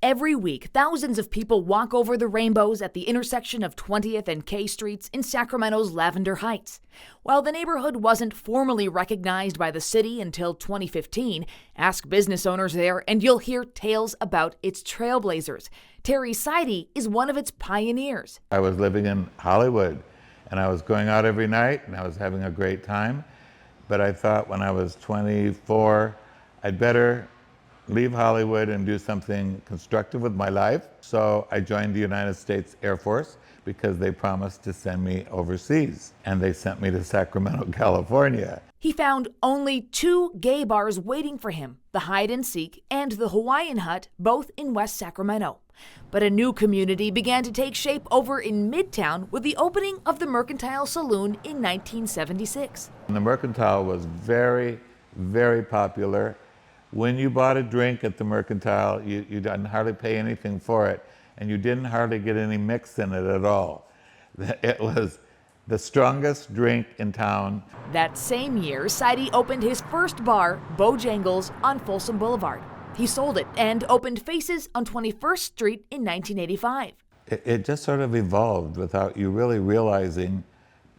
Every week, thousands of people walk over the rainbows at the intersection of 20th and K Streets in Sacramento's Lavender Heights. While the neighborhood wasn't formally recognized by the city until 2015, ask business owners there and you'll hear tales about its trailblazers. Terry Sidie is one of its pioneers. I was living in Hollywood and I was going out every night and I was having a great time. But I thought when I was 24, I'd better leave Hollywood and do something constructive with my life. So I joined the United States Air Force because they promised to send me overseas. And they sent me to Sacramento, California. He found only 2 gay bars waiting for him, the Hide and Seek and the Hawaiian Hut, both in West Sacramento. But a new community began to take shape over in Midtown with the opening of the Mercantile Saloon in 1976. And the Mercantile was very, very popular. When you bought a drink at the Mercantile, you didn't hardly pay anything for it, and you didn't hardly get any mix in it at all. It was the strongest drink in town. That same year, Sidie opened his first bar, Bojangles, on Folsom Boulevard. He sold it and opened Faces on 21st Street in 1985. It just sort of evolved without you really realizing,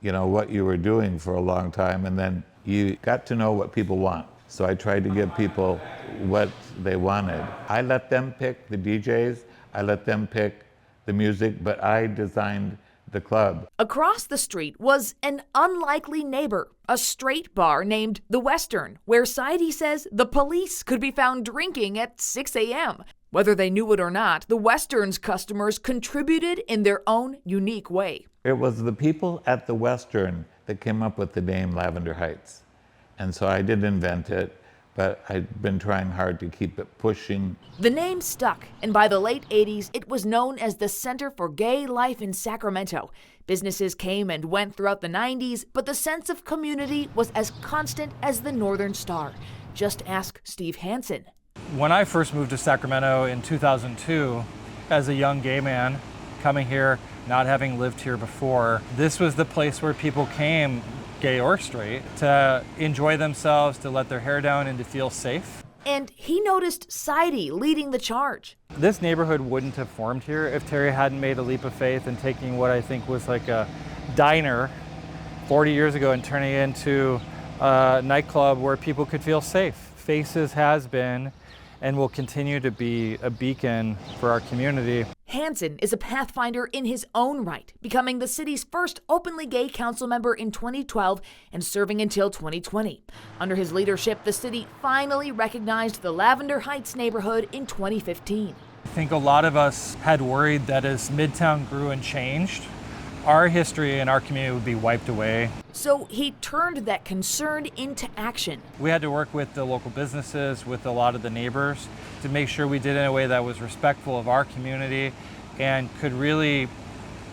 what you were doing for a long time, and then you got to know what people want. So I tried to give people what they wanted. I let them pick the DJs, I let them pick the music, but I designed the club. Across the street was an unlikely neighbor, a straight bar named The Western, where Sidie says the police could be found drinking at 6 a.m. Whether they knew it or not, The Western's customers contributed in their own unique way. It was the people at The Western that came up with the name Lavender Heights. And so I did invent it, but I've been trying hard to keep it pushing. The name stuck, and by the late 80s, it was known as the Center for Gay Life in Sacramento. Businesses came and went throughout the 90s, but the sense of community was as constant as the Northern Star. Just ask Steve Hansen. When I first moved to Sacramento in 2002, as a young gay man coming here, not having lived here before, this was the place where people came, gay or straight, to enjoy themselves, to let their hair down, and to feel safe. And he noticed Sidie leading the charge. This neighborhood wouldn't have formed here if Terry hadn't made a leap of faith and taking what I think was like a diner 40 years ago and turning it into a nightclub where people could feel safe. Faces has been and will continue to be a beacon for our community. Hansen is a pathfinder in his own right, becoming the city's first openly gay council member in 2012 and serving until 2020. Under his leadership, the city finally recognized the Lavender Heights neighborhood in 2015. I think a lot of us had worried that as Midtown grew and changed, our history and our community would be wiped away. So he turned that concern into action. We had to work with the local businesses, with a lot of the neighbors, to make sure we did it in a way that was respectful of our community and could really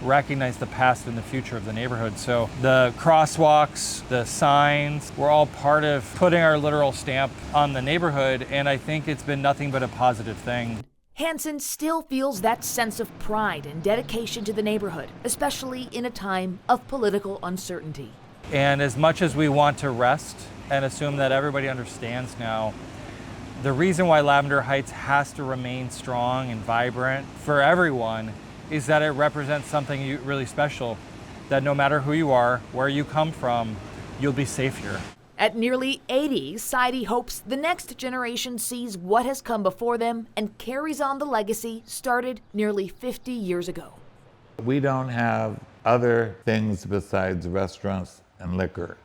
recognize the past and the future of the neighborhood. So the crosswalks, the signs, were all part of putting our literal stamp on the neighborhood, and I think it's been nothing but a positive thing. Hansen still feels that sense of pride and dedication to the neighborhood, especially in a time of political uncertainty. And as much as we want to rest and assume that everybody understands now, the reason why Lavender Heights has to remain strong and vibrant for everyone is that it represents something really special, that no matter who you are, where you come from, you'll be safe here. At nearly 80, Sidie hopes the next generation sees what has come before them and carries on the legacy started nearly 50 years ago. We don't have other things besides restaurants and liquor,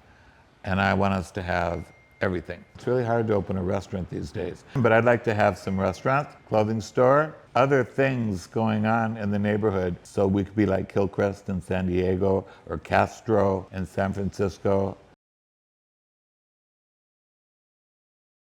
and I want us to have everything. It's really hard to open a restaurant these days, but I'd like to have some restaurants, clothing store, other things going on in the neighborhood, so we could be like Hillcrest in San Diego or Castro in San Francisco.